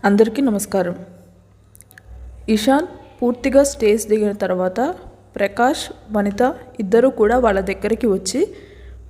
అందరికీ నమస్కారం. ఇషాన్ పూర్తిగా స్టేజ్ దిగిన తర్వాత ప్రకాష్, వనిత ఇద్దరూ కూడా వాళ్ళ దగ్గరికి వచ్చి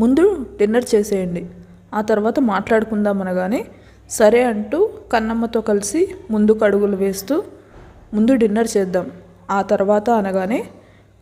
ముందు డిన్నర్ చేసేయండి, ఆ తర్వాత మాట్లాడుకుందాం అనగానే సరే అంటూ కన్నమ్మతో కలిసి ముందుకు అడుగులు వేస్తూ ముందు డిన్నర్ చేద్దాం ఆ తర్వాత అనగానే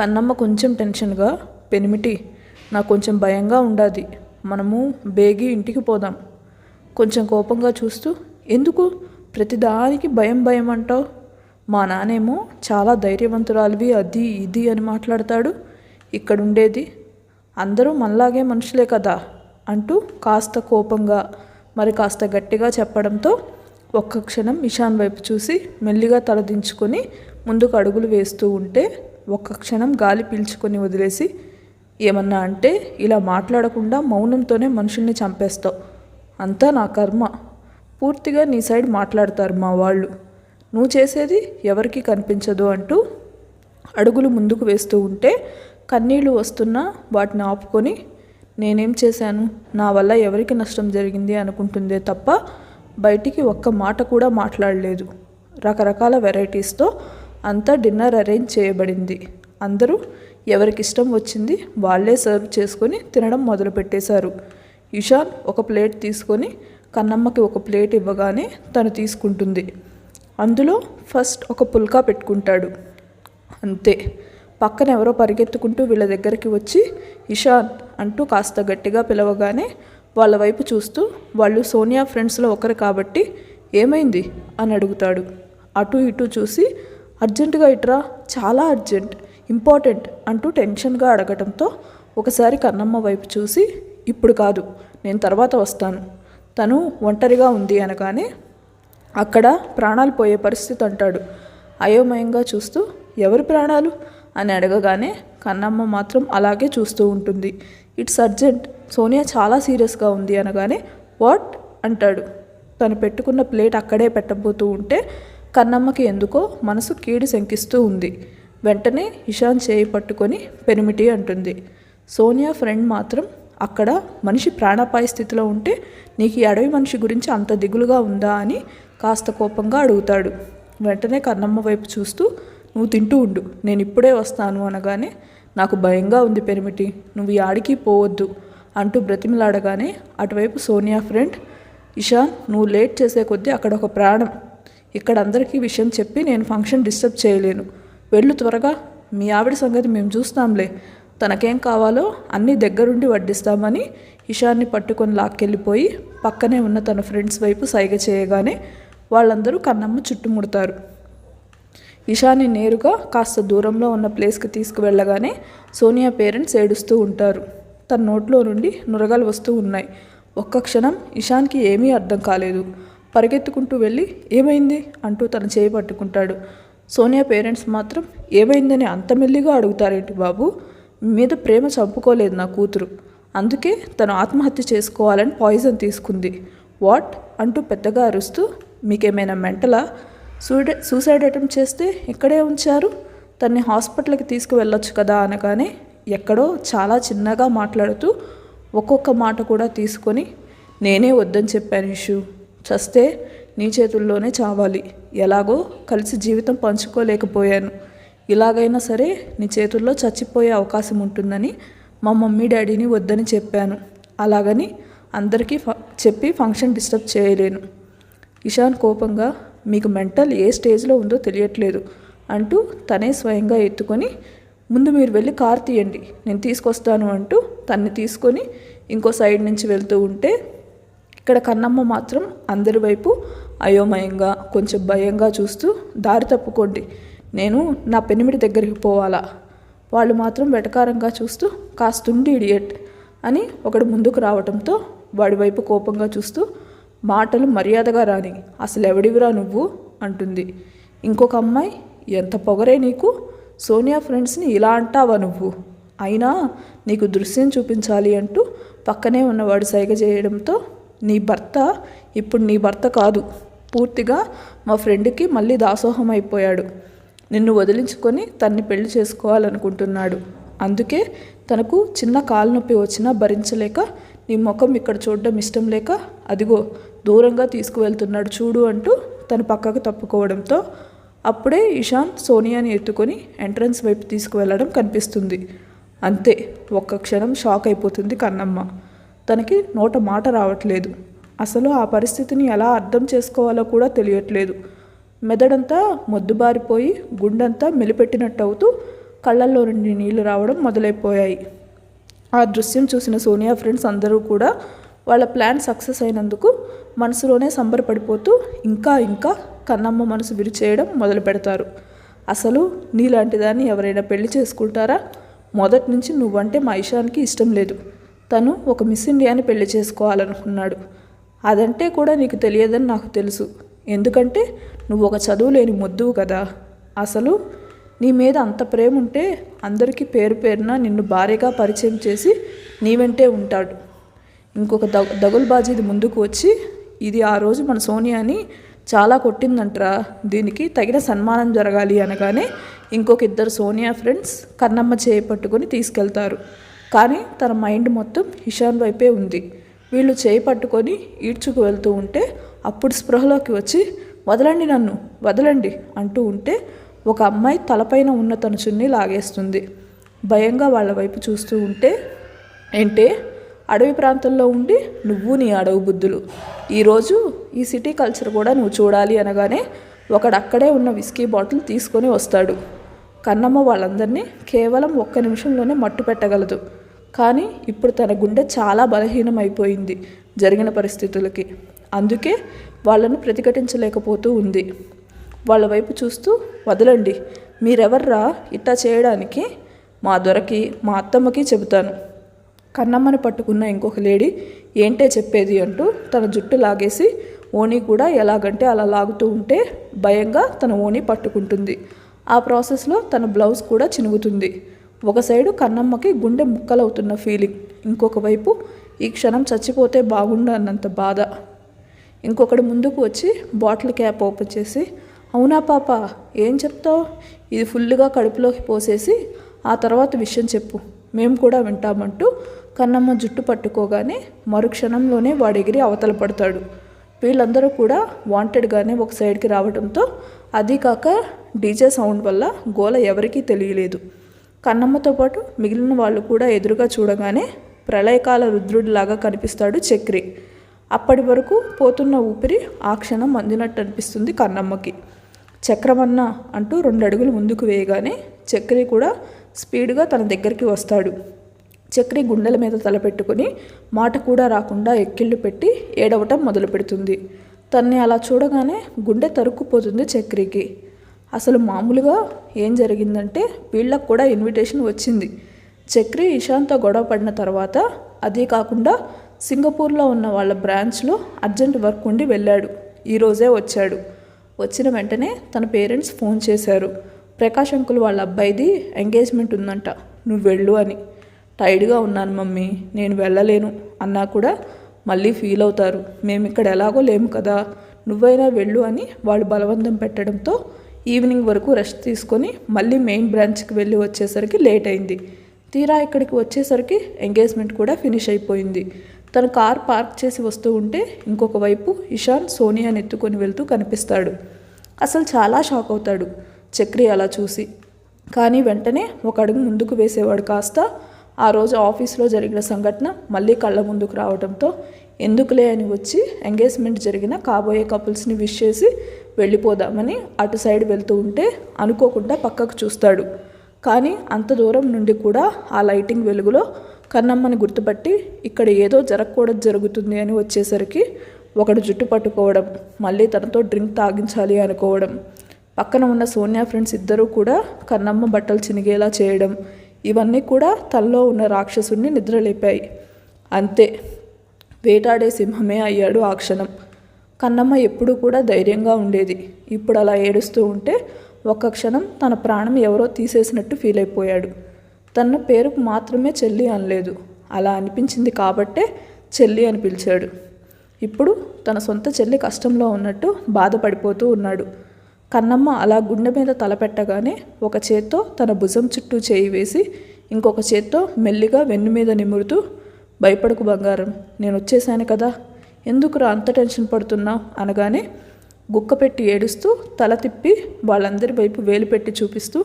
కన్నమ్మ కొంచెం టెన్షన్గా, పెనిమిటి నాకు కొంచెం భయంగా ఉండాది, మనము బేగి ఇంటికి పోదాం. కొంచెం కోపంగా చూస్తూ ఎందుకు ప్రతిదానికి భయం భయం అంటావు, మా నానేమో చాలా ధైర్యవంతురాలివి అది ఇది అని మాట్లాడతాడు, ఇక్కడుండేది అందరూ మనలాగే మనుషులే కదా అంటూ కాస్త కోపంగా మరి కాస్త గట్టిగా చెప్పడంతో ఒక్క క్షణం ఇషాన్ వైపు చూసి మెల్లిగా తలదించుకొని ముందుకు అడుగులు వేస్తూ ఉంటే ఒక్క క్షణం గాలి పీల్చుకొని వదిలేసి ఏమన్నా అంటే ఇలా మాట్లాడకుండా మౌనంతోనే మనుషుల్ని చంపేస్తావు, అంతా నా కర్మ, పూర్తిగా నీ సైడ్ మాట్లాడతారు మా వాళ్ళు, నువ్వు చేసేది ఎవరికి కనిపించదు అంటూ అడుగులు ముందుకు వేస్తూ ఉంటే కన్నీళ్లు వస్తున్నా వాటిని ఆపుకొని నేనేం చేశాను, నా వల్ల ఎవరికి నష్టం జరిగింది అనుకుంటుందే తప్ప బయటికి ఒక్క మాట కూడా మాట్లాడలేదు. రకరకాల వెరైటీస్తో అంతా డిన్నర్ అరేంజ్ చేయబడింది. అందరూ ఎవరికిష్టం వచ్చింది వాళ్ళే సర్వ్ చేసుకొని తినడం మొదలుపెట్టేశారు. ఇషాన్ ఒక ప్లేట్ తీసుకొని కన్నమ్మకి ఒక ప్లేట్ ఇవ్వగానే తను తీసుకుంటుంది. అందులో ఫస్ట్ ఒక పుల్కా పెట్టుకుంటాడు. అంతే, పక్కన ఎవరో పరిగెత్తుకుంటూ వీళ్ళ దగ్గరికి వచ్చి ఇషాన్ అంటూ కాస్త గట్టిగా పిలవగానే వాళ్ళ వైపు చూస్తూ వాళ్ళు సోనియా ఫ్రెండ్స్లో ఒకరు కాబట్టి ఏమైంది అని అడుగుతాడు. అటు ఇటు చూసి అర్జెంటుగా ఇట్రా, చాలా అర్జెంట్, ఇంపార్టెంట్ అంటూ టెన్షన్గా అడగటంతో ఒకసారి కన్నమ్మ వైపు చూసి ఇప్పుడు కాదు, నేను తర్వాత వస్తాను, తను ఒంటరిగా ఉంది అనగానే అక్కడ ప్రాణాలు పోయే పరిస్థితి అంటాడు. అయోమయంగా చూస్తూ ఎవరి ప్రాణాలు అని అడగగానే కన్నమ్మ మాత్రం అలాగే చూస్తూ ఉంటుంది. ఇట్స్ అర్జెంట్, సోనియా చాలా సీరియస్గా ఉంది అనగానే వాట్ అంటాడు. తను పెట్టుకున్న ప్లేట్ అక్కడే పెట్టబోతూ ఉంటే కన్నమ్మకి ఎందుకో మనసు కీడు శంకిస్తూ ఉంది. వెంటనే ఇషాన్ చేయి పట్టుకొని పెనిమిటి అంటుంది. సోనియా ఫ్రెండ్ మాత్రం అక్కడ మనిషి ప్రాణాపాయ స్థితిలో ఉంటే నీకు ఈ అడవి మనిషి గురించి అంత దిగులుగా ఉందా అని కాస్త కోపంగా అడుగుతాడు. వెంటనే కన్నమ్మ వైపు చూస్తూ నువ్వు తింటూ ఉండు, నేను ఇప్పుడే వస్తాను అనగానే నాకు భయంగా ఉంది పెనిమిటి, నువ్వు ఈ ఆడికి పోవద్దు అంటూ బ్రతిమిలాడగానే అటువైపు సోనియా ఫ్రెండ్ ఇషాన్ నువ్వు లేట్ చేసే కొద్దీ అక్కడ ఒక ప్రాణం, ఇక్కడ అందరికీ విషయం చెప్పి నేను ఫంక్షన్ డిస్టర్బ్ చేయలేను, వెళ్ళు త్వరగా, మీ ఆవిడ సంగతి మేము చూస్తాంలే, తనకేం కావాలో అన్నీ దగ్గరుండి వడ్డిస్తామని ఇషాన్ని పట్టుకొని లాక్కెళ్ళిపోయి పక్కనే ఉన్న తన ఫ్రెండ్స్ వైపు సైగ చేయగానే వాళ్ళందరూ కన్నమ్మ చుట్టుముడతారు. ఇషాన్ని నేరుగా కాస్త దూరంలో ఉన్న ప్లేస్కి తీసుకువెళ్ళగానే సోనియా పేరెంట్స్ ఏడుస్తూ ఉంటారు. తన నోట్లో నుండి నురగలు వస్తూ ఉన్నాయి. ఒక్క క్షణం ఇషాన్కి ఏమీ అర్థం కాలేదు. పరిగెత్తుకుంటూ వెళ్ళి ఏమైంది అంటూ తన చేయి పట్టుకుంటాడు. సోనియా పేరెంట్స్ మాత్రం ఏమైందని అంత మెల్లిగా అడుగుతారేంటి బాబు, మీద ప్రేమ చంపుకోలేదు నా కూతురు, అందుకే తను ఆత్మహత్య చేసుకోవాలని పాయిజన్ తీసుకుంది, వాట్ అంటూ పెద్దగా అరుస్తూ మీకేమైనా మెంటలా, సూసైడ్ అటెంప్ట్ చేస్తే ఇక్కడే ఉంచారు, తన్ని హాస్పిటల్కి తీసుకువెళ్ళొచ్చు కదా అనగానే ఎక్కడో చాలా చిన్నగా మాట్లాడుతూ ఒక్కొక్క మాట కూడా తీసుకొని నేనే వద్దని చెప్పాను ఇష్యూ, చస్తే నీ చేతుల్లోనే చావాలి, ఎలాగో కలిసి జీవితం పంచుకోలేకపోయాను, ఇలాగైనా సరే నీ చేతుల్లో చచ్చిపోయే అవకాశం ఉంటుందని మా మమ్మీ డాడీని వద్దని చెప్పాను, అలాగని అందరికీ చెప్పి ఫంక్షన్ డిస్టర్బ్ చేయలేను. ఇషాన్ కోపంగా మీకు మెంటల్ ఏ స్టేజ్లో ఉందో తెలియట్లేదు అంటూ తనే స్వయంగా ఎత్తుకొని ముందు మీరు వెళ్ళి కార్ తీయండి నేను తీసుకొస్తాను అంటూ తన్ని తీసుకొని ఇంకో సైడ్ నుంచి వెళ్తూ ఉంటే ఇక్కడ కన్నమ్మ మాత్రం అందరి వైపు అయోమయంగా కొంచెం భయంగా చూస్తూ దారి తప్పుకోండి, నేను నా పెనిమిటి దగ్గరికి పోవాలా, వాళ్ళు మాత్రం వెటకారంగా చూస్తూ కాస్తుండి ఇడియట్ అని ఒకడు ముందుకు రావడంతో వాడి వైపు కోపంగా చూస్తూ మాటలు మర్యాదగా రాని, అసలు ఎవడివిరా నువ్వు అంటుంది. ఇంకొక అమ్మాయి ఎంత పొగరే నీకు, సోనియా ఫ్రెండ్స్ని ఇలా అంటావా నువ్వు, అయినా నీకు దృశ్యం చూపించాలి అంటూ పక్కనే ఉన్నవాడు సైగ చేయడంతో నీ భర్త ఇప్పుడు నీ భర్త కాదు, పూర్తిగా మా ఫ్రెండ్కి మళ్ళీ దాసోహం అయిపోయాడు, నిన్ను వదిలించుకొని తన్ని పెళ్లి చేసుకోవాలనుకుంటున్నాడు, అందుకే తనకు చిన్న కాలు నొప్పి వచ్చినా భరించలేక నీ ముఖం ఇక్కడ చూడడం ఇష్టం లేక అదిగో దూరంగా తీసుకువెళ్తున్నాడు చూడు అంటూ తను పక్కకు తప్పుకోవడంతో అప్పుడే ఇషాన్ సోనియాని ఎత్తుకొని ఎంట్రన్స్ వైపు తీసుకువెళ్ళడం కనిపిస్తుంది. అంతే, ఒక్క క్షణం షాక్ అయిపోతుంది కన్నమ్మ. తనకి నోట మాట రావట్లేదు. అసలు ఆ పరిస్థితిని ఎలా అర్థం చేసుకోవాలో కూడా తెలియట్లేదు. మెదడంతా మొద్దుబారిపోయి గుండెంతా మెలిపెట్టినట్టు అవుతూ కళ్ళల్లో నుండి నీళ్లు రావడం మొదలైపోయాయి. ఆ దృశ్యం చూసిన సోనియా ఫ్రెండ్స్ అందరూ కూడా వాళ్ళ ప్లాన్ సక్సెస్ అయినందుకు మనసులోనే సంబరపడిపోతూ ఇంకా ఇంకా కన్నమ్మ మనసు విరిచేయడం మొదలు పెడతారు. అసలు నీలాంటి దాన్ని ఎవరైనా పెళ్లి చేసుకుంటారా? మొదటి నుంచి నువ్వంటే మా ఇషాన్కి ఇష్టం లేదు. తను ఒక మిస్ ఇండియాని పెళ్లి చేసుకోవాలనుకున్నాడు. అదంటే కూడా నీకు తెలియదని నాకు తెలుసు. ఎందుకంటే నువ్వు ఒక చదువు లేని మొద్దువు కదా. అసలు నీ మీద అంత ప్రేమ ఉంటే అందరికీ పేరు పేరున నిన్ను భార్యగా పరిచయం చేసి నీ వెంటే ఉంటాడు. ఇంకొక దగులుబాజీది ముందుకు వచ్చి, ఇది ఆ రోజు మన సోనియాని చాలా కొట్టిందంటరా, దీనికి తగిన సన్మానం జరగాలి అనగానే ఇంకొక ఇద్దరు సోనియా ఫ్రెండ్స్ కన్నమ్మ చేయి పట్టుకొని తీసుకెళ్తారు. కానీ తన మైండ్ మొత్తం ఇషాన్ వైపే ఉంది. వీళ్ళు చేయి పట్టుకొని ఈడ్చుకు వెళ్తూ ఉంటే అప్పుడు స్పృహలోకి వచ్చి, వదలండి నన్ను, వదలండి అంటూ ఉంటే ఒక అమ్మాయి తలపైన ఉన్న తన చున్నీ లాగేస్తుంది. భయంగా వాళ్ళ వైపు చూస్తూ ఉంటే, ఏంటే అడవి ప్రాంతంలో ఉండి నువ్వు నీ అడవి బుద్ధులు, ఈరోజు ఈ సిటీ కల్చర్ కూడా నువ్వు చూడాలి అనగానే ఒకడు అక్కడే ఉన్న విస్కీ బాటిల్ తీసుకొని వస్తాడు. కన్నమ్మ వాళ్ళందరినీ కేవలం 1 నిమిషంలోనే మట్టు పెట్టగలదు. కానీ ఇప్పుడు తన గుండె చాలా బలహీనం అయిపోయింది జరిగిన పరిస్థితులకి. అందుకే వాళ్ళను ప్రతిఘటించలేకపోతూ ఉంది. వాళ్ళ వైపు చూస్తూ, వదలండి, మీరెవర్రా ఇట్టా చేయడానికి? మా దొరకి మా అత్తమ్మకి చెబుతాను. కన్నమ్మని పట్టుకున్న ఇంకొక లేడీ, ఏంటే చెప్పేది అంటూ తన జుట్టు లాగేసి ఓణి కూడా ఎలాగంటే అలా లాగుతూ ఉంటే భయంగా తన ఓణి పట్టుకుంటుంది. ఆ ప్రాసెస్లో తన బ్లౌజ్ కూడా చినుగుతుంది. ఒక సైడు కన్నమ్మకి గుండె ముక్కలవుతున్న ఫీలింగ్, ఇంకొక వైపు ఈ క్షణం చచ్చిపోతే బాగుండు అన్నంత బాధ. ఇంకొకడు ముందుకు వచ్చి బాటిల్ క్యాప్ ఓపెన్ చేసి, అవునా పాప, ఏం చెప్తావు? ఇది ఫుల్గా కడుపులోకి పోసేసి ఆ తర్వాత విషయం చెప్పు, మేము కూడా వింటామంటూ కన్నమ్మ జుట్టు పట్టుకోగానే మరుక్షణంలోనే వాడెగిరి అవతల పడతాడు. వీళ్ళందరూ కూడా వాంటెడ్గానే ఒక సైడ్కి రావడంతో, అది కాక డీజే సౌండ్ వల్ల గోల ఎవరికీ తెలియలేదు. కన్నమ్మతో పాటు మిగిలిన వాళ్ళు కూడా ఎదురుగా చూడగానే ప్రళయకాల రుద్రుడిలాగా కనిపిస్తాడు చక్రి. అప్పటి వరకు పోతున్న ఊపిరి ఆ క్షణం అందినట్టు అనిపిస్తుంది కన్నమ్మకి. చక్రమన్న అంటూ 2 అడుగులు ముందుకు వేయగానే చక్రి కూడా స్పీడ్గా తన దగ్గరికి వస్తాడు. చక్రి గుండెల మీద తలపెట్టుకుని మాట కూడా రాకుండా ఎక్కిళ్ళు పెట్టి ఏడవటం మొదలు పెడుతుంది. తన్ని అలా చూడగానే గుండె తరుక్కుపోతుంది చక్రికి. అసలు మామూలుగా ఏం జరిగిందంటే వీళ్ళకు కూడా ఇన్విటేషన్ వచ్చింది. చక్రి ఇషాన్తో గొడవ పడిన తర్వాత, అదే కాకుండా సింగపూర్లో ఉన్న వాళ్ళ బ్రాంచ్లో అర్జెంట్ వర్క్ ఉండి వెళ్ళాడు. ఈరోజే వచ్చాడు. వచ్చిన వెంటనే తన పేరెంట్స్ ఫోన్ చేశారు. ప్రకాష్ అంకుల్ వాళ్ళ అబ్బాయిది ఎంగేజ్మెంట్ ఉందంట, నువ్వు వెళ్ళు అని. టైర్డ్గా ఉన్నాను మమ్మీ, నేను వెళ్ళలేను అన్నా కూడా మళ్ళీ ఫీల్ అవుతారు, మేము ఇక్కడ ఎలాగో లేము కదా, నువ్వైనా వెళ్ళు అని వాళ్ళు బలవంతం పెట్టడంతో ఈవినింగ్ వరకు రెస్ట్ తీసుకొని మళ్ళీ మెయిన్ బ్రాంచ్కి వెళ్ళి వచ్చేసరికి లేట్ అయింది. తీరా ఇక్కడికి వచ్చేసరికి ఎంగేజ్మెంట్ కూడా ఫినిష్ అయిపోయింది. తన కార్ పార్క్ చేసి వస్తూ ఉంటే ఇంకొక వైపు ఇషాన్ సోనియాని ఎత్తుకొని వెళ్తూ కనిపిస్తాడు. అసలు చాలా షాక్ అవుతాడు చక్రి అలా చూసి. కానీ వెంటనే ఒక అడుగు ముందుకు వేసేవాడు కాస్త ఆ రోజు ఆఫీస్లో జరిగిన సంఘటన మళ్ళీ కళ్ళ ముందుకు రావడంతో ఎందుకులే అని వచ్చి ఎంగేజ్మెంట్ జరిగిన కాబోయే కపుల్స్ని విష్ చేసి వెళ్ళిపోదామని అటు సైడ్ వెళ్తూ ఉంటే అనుకోకుండా పక్కకు చూస్తాడు. కానీ అంత దూరం నుండి కూడా ఆ లైటింగ్ వెలుగులో కన్నమ్మని గుర్తుపట్టి ఇక్కడ ఏదో జరగకూడదు జరుగుతుంది అని వచ్చేసరికి ఒకడు జుట్టు పట్టుకోవడం, మళ్ళీ తనతో డ్రింక్ తాగించాలి అనుకోవడం, పక్కన ఉన్న సోనియా ఫ్రెండ్స్ ఇద్దరూ కూడా కన్నమ్మ బట్టలు చినిగేలా చేయడం, ఇవన్నీ కూడా తనలో ఉన్న రాక్షసుడిని నిద్రలేపాయి. అంతే, వేటాడే సింహమే అయ్యాడు ఆ క్షణం. కన్నమ్మ ఎప్పుడూ కూడా ధైర్యంగా ఉండేది. ఇప్పుడు అలా ఏడుస్తూ ఉంటే ఒక్క క్షణం తన ప్రాణం ఎవరో తీసేసినట్టు ఫీల్ అయిపోయాడు. తన పేరుకు మాత్రమే చెల్లి అనలేదు, అలా అనిపించింది కాబట్టే చెల్లి అని పిలిచాడు. ఇప్పుడు తన సొంత చెల్లి కష్టంలో ఉన్నట్టు బాధపడిపోతూ ఉన్నాడు. కన్నమ్మ అలా గుండె మీద తలపెట్టగానే ఒక చేత్తో తన భుజం చుట్టూ చేయి వేసి ఇంకొక చేత్తో మెల్లిగా వెన్ను మీద నిమురుతూ, భయపడకు బంగారం, నేను వచ్చేసాను కదా, ఎందుకురా అంత టెన్షన్ పడుతున్నావు అనగానే గుక్క పెట్టి ఏడుస్తూ తల తిప్పి వాళ్ళందరి వైపు వేలు పెట్టి చూపిస్తూ,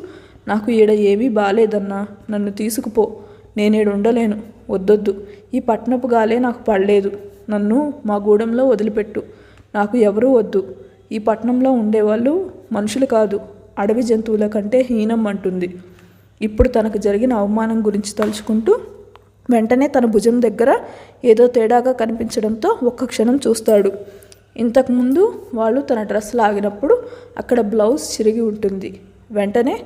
నాకు ఈడ ఏమీ బాలేదన్నా, నన్ను తీసుకుపో, నేనేడు ఉండలేను, వద్దొద్దు, ఈ పట్నపు గాలే నాకు పడలేదు, నన్ను మా గూడెంలో వదిలిపెట్టు, నాకు ఎవరూ వద్దు, ఈ పట్నంలో ఉండేవాళ్ళు మనుషులు కాదు, అడవి జంతువుల కంటే హీనం అంటుంది. ఇప్పుడు తనకు జరిగిన అవమానం గురించి తలుచుకుంటూ వెంటనే తన భుజం దగ్గర ఏదో తేడాగా కనిపించడంతో ఒక్క క్షణం చూస్తాడు. ఇంతకుముందు వాళ్ళు తన డ్రెస్ లాగినప్పుడు అక్కడ బ్లౌజ్ చిరిగి ఉంటుంది. వెంటనే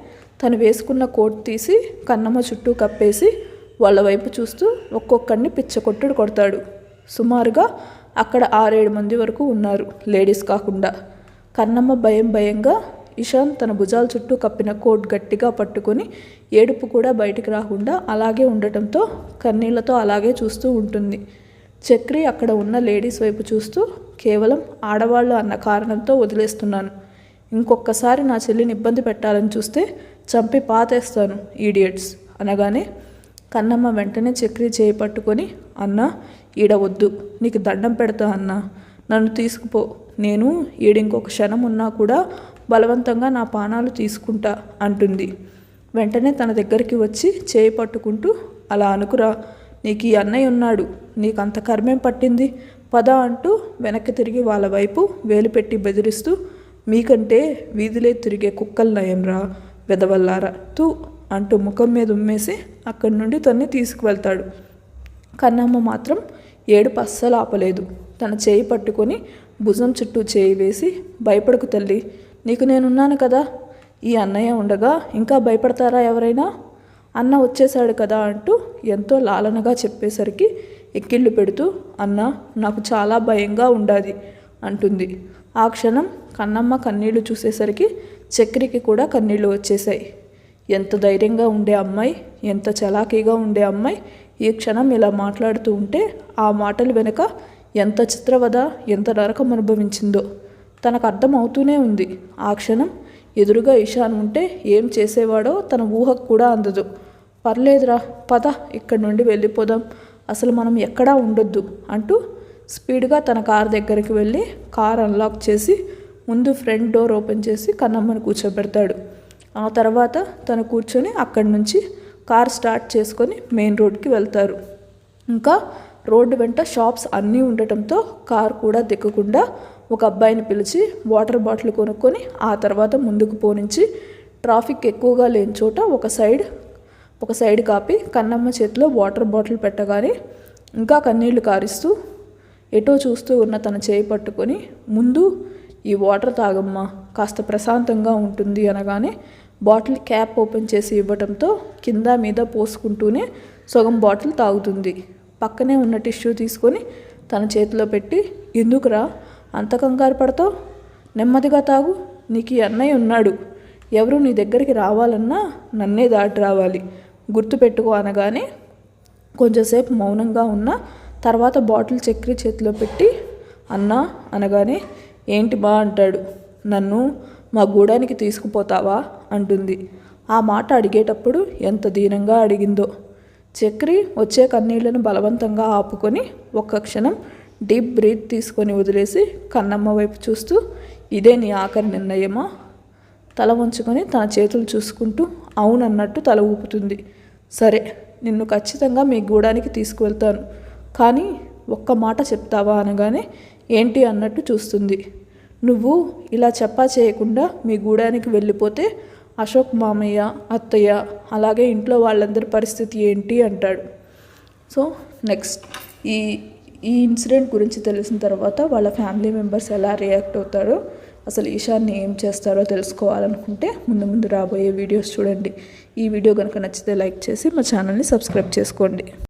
తను వేసుకున్న కోట్ తీసి కన్నమ్మ చుట్టూ కప్పేసి వాళ్ళ వైపు చూస్తూ ఒక్కొక్కడిని పిచ్చకొట్టుడు కొడతాడు. సుమారుగా అక్కడ 6-7 మంది వరకు ఉన్నారు, లేడీస్ కాకుండా. కన్నమ్మ భయంగా ఇషాన్ తన భుజాల చుట్టూ కప్పిన కోట్ గట్టిగా పట్టుకొని ఏడుపు కూడా బయటికి రాకుండా అలాగే ఉండటంతో కన్నీళ్లతో అలాగే చూస్తూ ఉంటుంది. చక్రి అక్కడ ఉన్న లేడీస్ వైపు చూస్తూ, కేవలం ఆడవాళ్ళు అన్న కారణంతో వదిలేస్తున్నాను, ఇంకొకసారి నా చెల్లిని ఇబ్బంది పెట్టాలని చూస్తే చంపి పాతేస్తాను, ఈడియట్స్ అనగానే కన్నమ్మ వెంటనే చక్రి చేయి పట్టుకొని, అన్నా ఈడ వద్దు, నీకు దండం పెడతా అన్నా, నన్ను తీసుకుపో, నేను ఈడింకొక క్షణం ఉన్నా కూడా బలవంతంగా నా పానాలు తీసుకుంటా అంటుంది. వెంటనే తన దగ్గరికి వచ్చి చేయి పట్టుకుంటూ, అలా అనుకురా, నీకు ఈ అన్నయ్య ఉన్నాడు, నీకు అంత కర్మేం పట్టింది, పద అంటూ వెనక్కి తిరిగి వాళ్ళ వైపు వేలు పెట్టి బెదిరిస్తూ, మీకంటే వీధిలే తిరిగే కుక్కలు నయంరా వెదవల్లారా తూ అంటూ ముఖం మీద ఉమ్మేసి అక్కడి నుండి తన్ని తీసుకువెళ్తాడు. కన్నమ్మ మాత్రం ఏడుపు అస్సలు ఆపలేదు. తన చేయి పట్టుకొని భుజం చుట్టూ చేయి వేసి, భయపడకు తల్లి, నీకు నేనున్నాను కదా, ఈ అన్నయ్య ఉండగా ఇంకా భయపడతారా ఎవరైనా, అన్న వచ్చేశాడు కదా అంటూ ఎంతో లాలనగా చెప్పేసరికి ఎక్కిళ్ళు పెడుతూ, అన్న నాకు చాలా భయంగా ఉండాది అంటుంది. ఆ క్షణం కన్నమ్మ కన్నీళ్లు చూసేసరికి చక్రికి కూడా కన్నీళ్లు వచ్చేశాయి. ఎంత ధైర్యంగా ఉండే అమ్మాయి, ఎంత చలాకీగా ఉండే అమ్మాయి ఈ క్షణం ఇలా మాట్లాడుతూ ఉంటే ఆ మాటలు వెనుక ఎంత చిత్రవద, ఎంత నరకం అనుభవించిందో తనకు అర్థం అవుతూనే ఉంది. ఆ క్షణం ఎదురుగా ఇషాన్ ఉంటే ఏం చేసేవాడో తన ఊహకు కూడా అందదు. పర్లేదురా, పద, ఇక్కడి నుండి వెళ్ళిపోదాం, అసలు మనం ఎక్కడా ఉండొద్దు అంటూ స్పీడ్గా తన కార్ దగ్గరికి వెళ్ళి కార్ అన్లాక్ చేసి ముందు ఫ్రంట్ డోర్ ఓపెన్ చేసి కన్నమ్మను కూర్చోబెడతాడు. ఆ తర్వాత తను కూర్చొని అక్కడి నుంచి కార్ స్టార్ట్ చేసుకొని మెయిన్ రోడ్కి వెళ్తారు. ఇంకా రోడ్డు వెంట షాప్స్ అన్నీ ఉండటంతో కార్ కూడా దిక్కకుండా ఒక అబ్బాయిని పిలిచి వాటర్ బాటిల్ కొనుక్కొని ఆ తర్వాత ముందుకు పోనించి ట్రాఫిక్ ఎక్కువగా లేని చోట ఒక సైడ్ కాపి కన్నమ్మ చేతిలో వాటర్ బాటిల్ పెట్టగానే ఇంకా కన్నీళ్లు కారిస్తూ ఎటో చూస్తూ ఉన్న తన చేయి పట్టుకొని, ముందు ఈ వాటర్ తాగమ్మా, కాస్త ప్రశాంతంగా ఉంటుంది అనగానే బాటిల్ క్యాప్ ఓపెన్ చేసి ఇవ్వటంతో కింద మీద పోసుకుంటూనే సగం బాటిల్ తాగుతుంది. పక్కనే ఉన్న టిష్యూ తీసుకొని తన చేతిలో పెట్టి, ఎందుకురా అంత కంగారు పడతావు, నెమ్మదిగా తాగు, నీకు ఈ అన్నయ్య ఉన్నాడు, ఎవరు నీ దగ్గరికి రావాలన్నా నన్నే దాటి రావాలి, గుర్తుపెట్టుకో అనగానే కొంచెంసేపు మౌనంగా ఉన్న తర్వాత బాటిల్ చక్రి చేతిలో పెట్టి, అన్నా అనగానే ఏంటి బా అంటాడు. నన్ను మా గూడానికి తీసుకుపోతావా అంటుంది. ఆ మాట అడిగేటప్పుడు ఎంత దీనంగా అడిగిందో. చక్రి వచ్చే కన్నీళ్లను బలవంతంగా ఆపుకొని ఒక్క క్షణం డీప్ బ్రీత్ తీసుకొని వదిలేసి కన్నమ్మ వైపు చూస్తూ, ఇదే నీ ఆఖరి నిర్ణయమా, తల వంచుకొని తన చేతులు చూసుకుంటూ అవునన్నట్టు తల ఊపుతుంది. సరే, నిన్ను ఖచ్చితంగా మీ గూడానికి తీసుకువెళ్తాను, కానీ ఒక్క మాట చెప్తావా అనగానే ఏంటి అన్నట్టు చూస్తుంది. నువ్వు ఇలా చెప్పా చేయకుండా మీ గూడానికి వెళ్ళిపోతే అశోక్ మామయ్య, అత్తయ్య, అలాగే ఇంట్లో వాళ్ళందరి పరిస్థితి ఏంటి అంటాడు. సో నెక్స్ట్ ఈ ఇన్సిడెంట్ గురించి తెలిసిన తర్వాత వాళ్ళ ఫ్యామిలీ మెంబర్స్ ఎలా రియాక్ట్ అవుతారో, అసలు ఈశాన్ని ఏం చేస్తారో తెలుసుకోవాలనుకుంటే ముందు రాబోయే వీడియోస్ చూడండి. ఈ వీడియో కనుక నచ్చితే లైక్ చేసి మా ఛానల్ని సబ్స్క్రైబ్ చేసుకోండి.